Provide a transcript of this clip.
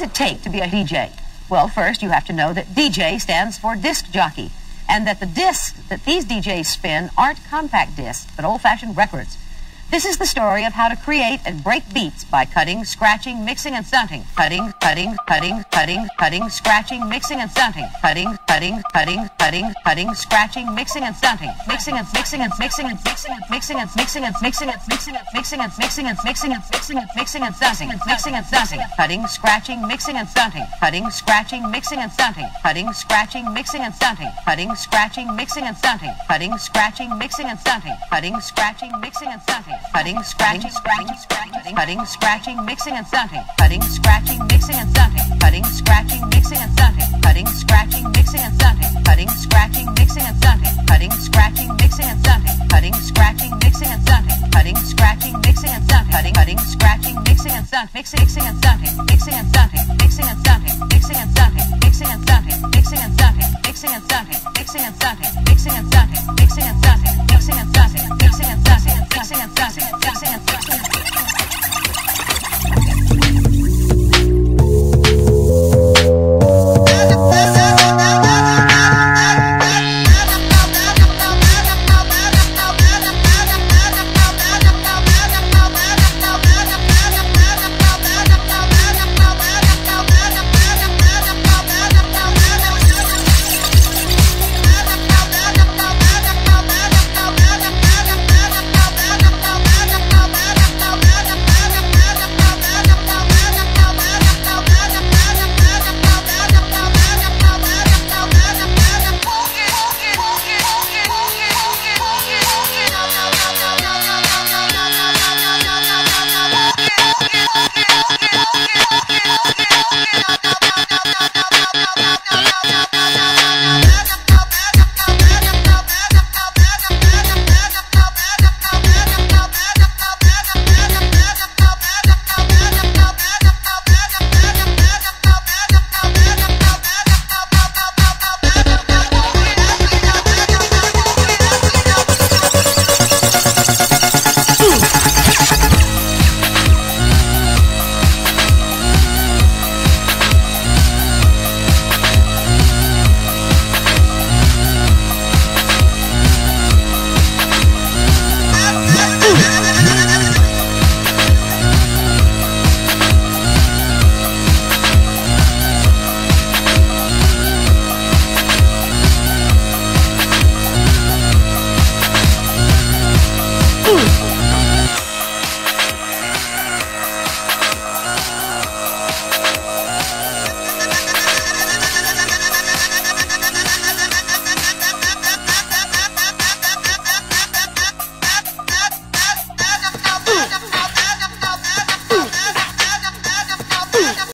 does it take to be a DJ? Well, first you have to know that DJ stands for disc jockey, and that the discs that these DJs spin aren't compact discs, but old-fashioned records. This is the story of how to create and break beats by cutting, scratching, mixing, and stunting. Cutting, cutting, cutting, cutting, cutting, scratching, mixing, and stunting. Cutting, cutting, cutting, cutting, cutting, scratching, mixing, and stunting. Mixing and mixing and mixing and mixing and mixing and mixing and mixing and mixing and mixing and mixing and mixing and mixing and mixing and stunting. Mixing and stunting. Cutting, scratching, mixing, and stunting. Cutting, scratching, mixing, and stunting. Cutting, scratching, mixing, and stunting. Cutting, scratching, mixing, and stunting. Cutting, scratching, mixing, and stunting. Cutting, scratching, mixing, and stunting. Cutting, scratching, scratching, scratching, cutting, scratching, mixing, and stunting. Cutting, scratching, mixing, and stunting. Cutting, scratching, mixing, and stunting. Cutting, scratching, mixing, and stunting. Cutting, scratching, mixing, and stunting. Cutting, scratching, mixing, and stunting. Cutting, scratching, mixing, and stunting. Cutting, scratching, mixing, and stunting. Cutting, scratching, mixing, and stunting. Mixing and stunting. Mixing and stunting. Mixing and stunting. Mixing and stunting. Mixing and stunting. Mixing and stunting. Mixing and stunting. Mixing and stunting. Mixing and stunting. Mixing and stunting. Mixing and stunting. Mixing and stunting. Mixing and stunting. Mixing and stunting.